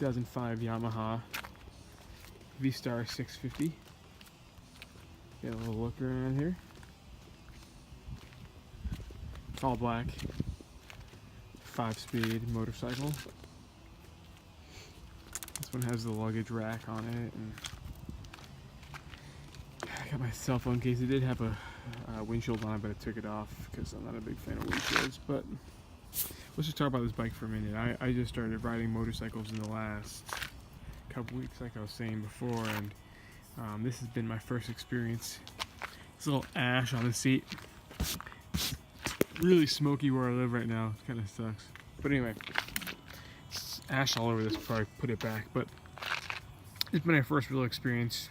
2005 Yamaha V Star 650. Get a little look around here. It's all black. 5-speed motorcycle. This one has the luggage rack on it, and I got my cell phone case. It did have a windshield on it, but I took it off because I'm not a big fan of windshields. But let's just talk about this bike for a minute. I just started riding motorcycles in the last couple weeks, like I was saying before, and this has been my first experience. This little ash on the seat. Really smoky where I live right now. It kind of sucks. But anyway, it's ash all over this before I put it back. But it's been my first real experience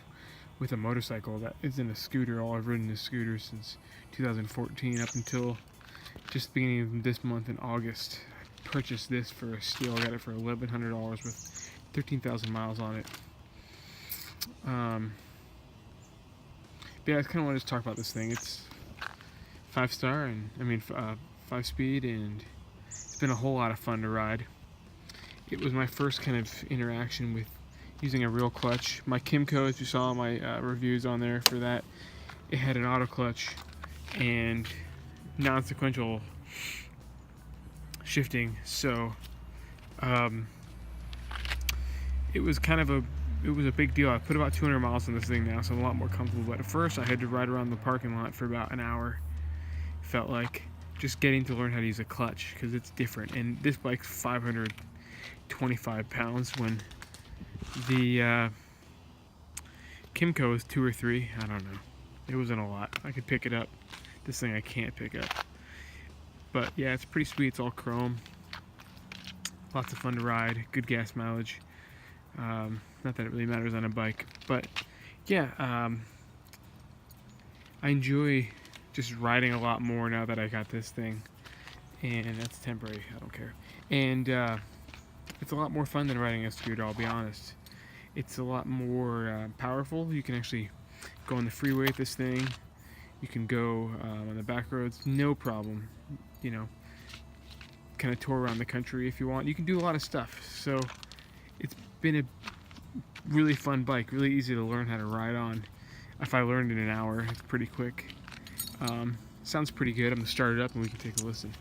with a motorcycle that isn't a scooter. All I've ridden is scooters since 2014 up until just the beginning of this month in August. I purchased this for a steal. I got it for $1,100 with 13,000 miles on it. But yeah, I kind of want to just talk about this thing. It's 5-star, and 5-speed, and it's been a whole lot of fun to ride. It was my first kind of interaction with using a real clutch. My Kimco, as you saw my reviews on there for that, it had an auto clutch and non-sequential shifting, so it was a big deal. I put about 200 miles on this thing now, so I'm a lot more comfortable. But at first, I had to ride around the parking lot for about an hour. Felt like just getting to learn how to use a clutch, because it's different. And this bike's 525 pounds when the Kimco is 2 or 3. I don't know. It wasn't a lot. I could pick it up. This thing I can't pick up. But yeah, it's pretty sweet. It's all chrome. Lots of fun to ride. Good gas mileage. Not that it really matters on a bike, but yeah, I enjoy just riding a lot more now that I got this thing, and that's temporary. I don't care. And it's a lot more fun than riding a scooter, I'll be honest. It's a lot more powerful. You can actually go on the freeway with this thing. You can go on the back roads, no problem. You know, kind of tour around the country if you want. You can do a lot of stuff. So it's been a really fun bike, really easy to learn how to ride on. If I learned in an hour, it's pretty quick. Sounds pretty good. I'm gonna start it up and we can take a listen.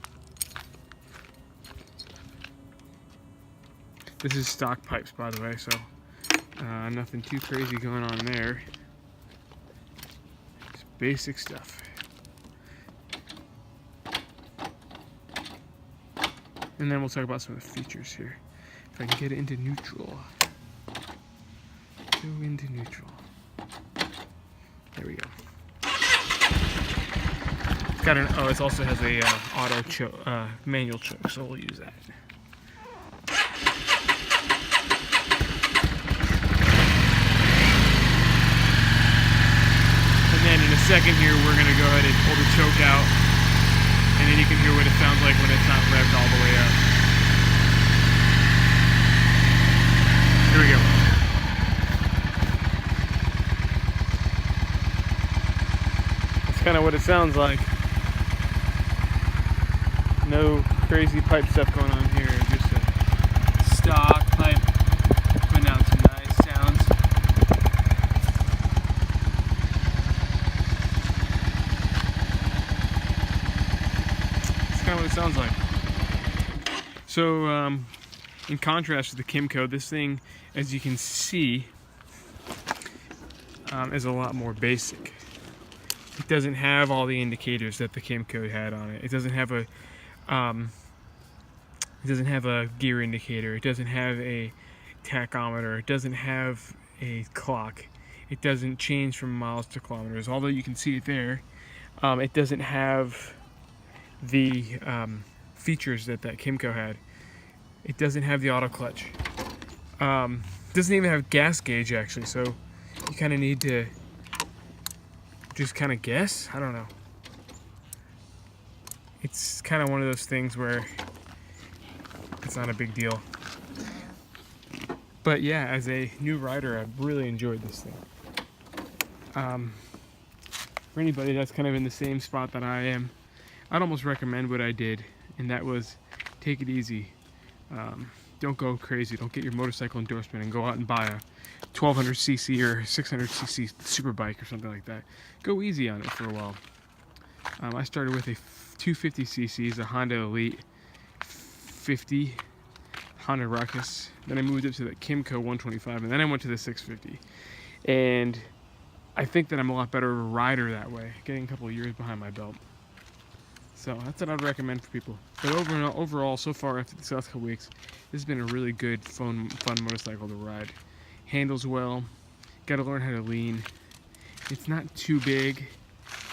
This is stock pipes, by the way, so nothing too crazy going on there. Just basic stuff. And then we'll talk about some of the features here. If I can get it into neutral. Go into neutral. There we go. It's got it also has a auto choke, manual choke, so we'll use that. And then in a second here, we're gonna go ahead and pull the choke out, and then you can hear what it sounds like when it's not revved all the way up. Here we go. That's kind of what it sounds like. No crazy pipe stuff going on here, just a stock pipe putting out some nice sounds. That's kind of what it sounds like. So, in contrast to the Kimco, this thing, as you can see, is a lot more basic. It doesn't have all the indicators that the Kimco had on it. It doesn't have a gear indicator. It doesn't have a tachometer. It doesn't have a clock. It doesn't change from miles to kilometers. Although you can see it there, it doesn't have the features that Kimco had. It doesn't have the auto clutch. It doesn't even have gas gauge actually. So you kind of need to just kind of guess. I don't know. It's kind of one of those things where it's not a big deal. But yeah, as a new rider, I've really enjoyed this thing. For anybody that's kind of in the same spot that I am, I'd almost recommend what I did, and that was take it easy. don't go crazy. Don't get your motorcycle endorsement and go out and buy a 1200cc or 600cc super bike or something like that. Go easy on it for a while. I started with a 250cc, a Honda Elite 50 Honda Ruckus. Then I moved up to the Kimco 125, and then I went to the 650. And I think that I'm a lot better of a rider that way, getting a couple of years behind my belt. So that's what I'd recommend for people. But overall, so far after the last couple weeks, this has been a really good, fun motorcycle to ride. Handles well. Got to learn how to lean. It's not too big.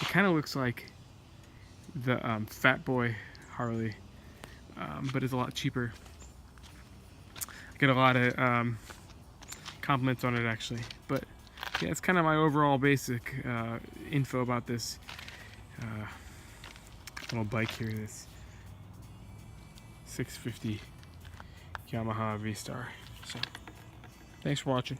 It kind of looks like the Fat Boy Harley, but it's a lot cheaper. I get a lot of compliments on it actually. But yeah, it's kind of my overall basic info about this little bike here, this 650 Yamaha V Star. So, thanks for watching.